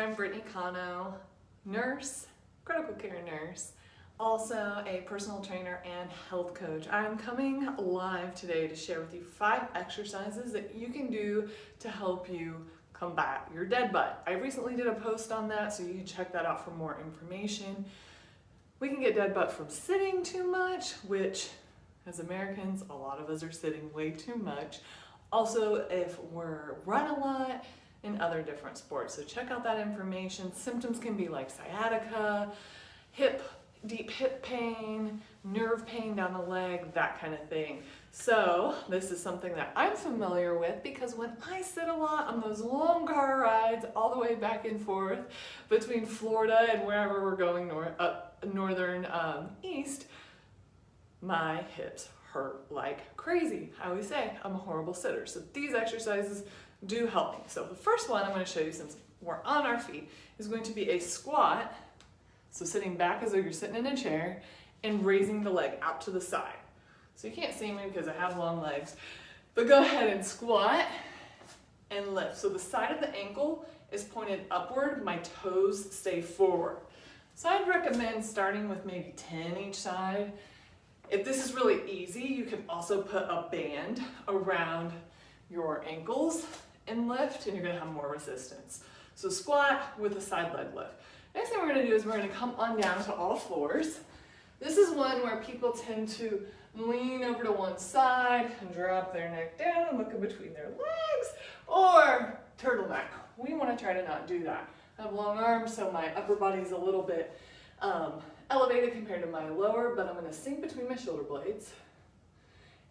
I'm Brittany Cano, nurse, critical care nurse, also a personal trainer and health coach. I'm coming live today to share with you 5 exercises that you can do to help you combat your dead butt. I recently did a post on that, so you can check that out for more information. We can get dead butt from sitting too much, which as Americans, a lot of us are sitting way too much. Also, if we're run a lot, in other different sports. So check out that information. Symptoms can be like sciatica, deep hip pain, nerve pain down the leg, that kind of thing. So this is something that I'm familiar with because when I sit a lot on those long car rides all the way back and forth between Florida and wherever we're going northern east, my hips hurt like crazy. I always say I'm a horrible sitter. So these exercises do help me. So the first one I'm going to show you, since we're on our feet, is going to be a squat. So sitting back as though you're sitting in a chair and raising the leg out to the side. So you can't see me because I have long legs, but go ahead and squat and lift. So the side of the ankle is pointed upward, my toes stay forward. So I'd recommend starting with maybe 10 each side. If this is really easy, you can also put a band around your ankles and lift, and you're gonna have more resistance. So squat with a side leg lift. Next thing we're gonna do is we're gonna come on down to all fours. This is one where people tend to lean over to one side and drop their neck down and look in between their legs, or turtleneck. We wanna try to not do that. I have long arms, so my upper body's a little bit elevated compared to my lower, but I'm gonna sink between my shoulder blades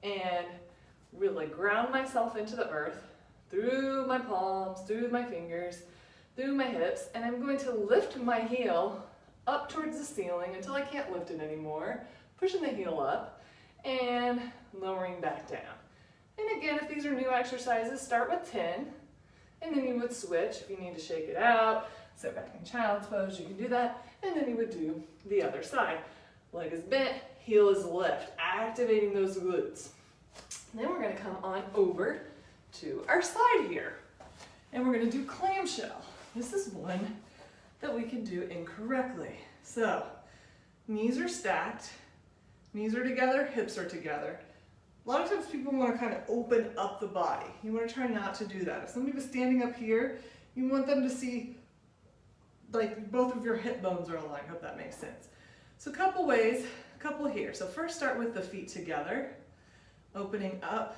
and really ground myself into the earth through my palms, through my fingers, through my hips, and I'm going to lift my heel up towards the ceiling until I can't lift it anymore, pushing the heel up and lowering back down. And again, if these are new exercises, start with 10, and then you would switch. If you need to shake it out, sit back in child's pose, you can do that, and then you would do the other side. Leg is bent, heel is lift, activating those glutes. Then we're going to come on over to our side here, and we're going to do clamshell. This is one that we can do incorrectly. So knees are stacked, knees are together, hips are together. A lot of times people want to kind of open up the body. You want to try not to do that. If somebody was standing up here, you want them to see like both of your hip bones are aligned. I hope that makes sense. So a couple ways, a couple here. So first start with the feet together, opening up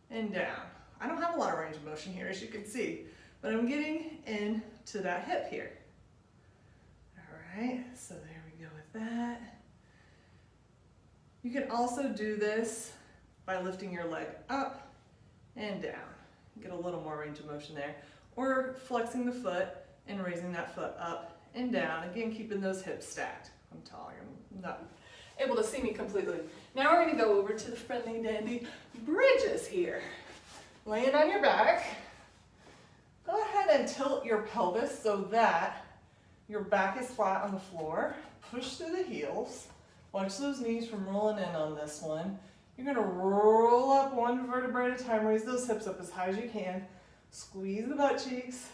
and down. I don't have a lot of range of motion here, as you can see, but I'm getting into that hip here. All right, so there we go with that. You can also do this by lifting your leg up and down. Get a little more range of motion there. Or flexing the foot and raising that foot up and down. Again, keeping those hips stacked. I'm tall, you're not able to see me completely. Now we're going to go over to the friendly dandy bridges here. Laying on your back, go ahead and tilt your pelvis so that your back is flat on the floor. Push through the heels. Watch those knees from rolling in on this one. You're going to roll up one vertebrae at a time. Raise those hips up as high as you can. Squeeze the butt cheeks.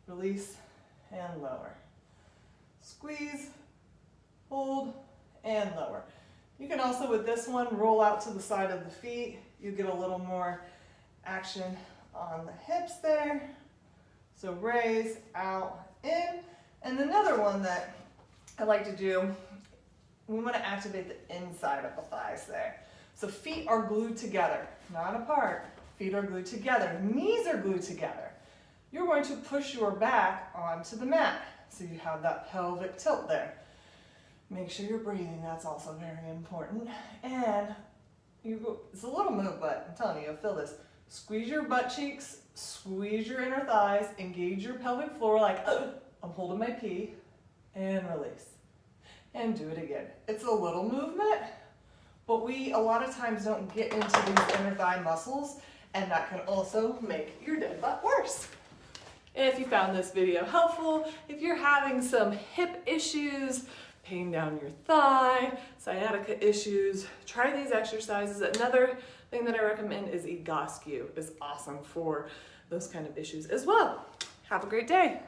Release and lower. Squeeze, hold, and lower. You can also, with this one, roll out to the side of the feet. You get a little more action on the hips there. So raise, out, in. And another one that I like to do, we want to activate the inside of the thighs there. So feet are glued together, not apart. Feet are glued together. Knees are glued together. You're going to push your back onto the mat. So you have that pelvic tilt there. Make sure you're breathing, that's also very important. And you go, it's a little move, but I'm telling you, you'll feel this. Squeeze your butt cheeks, squeeze your inner thighs, engage your pelvic floor like, I'm holding my pee, and release. And do it again. It's a little movement, but we a lot of times don't get into these inner thigh muscles, and that can also make your dead butt worse. If you found this video helpful, if you're having some hip issues, pain down your thigh, sciatica issues, try these exercises. Another thing that I recommend is Egoscue. It's awesome for those kind of issues as well. Have a great day.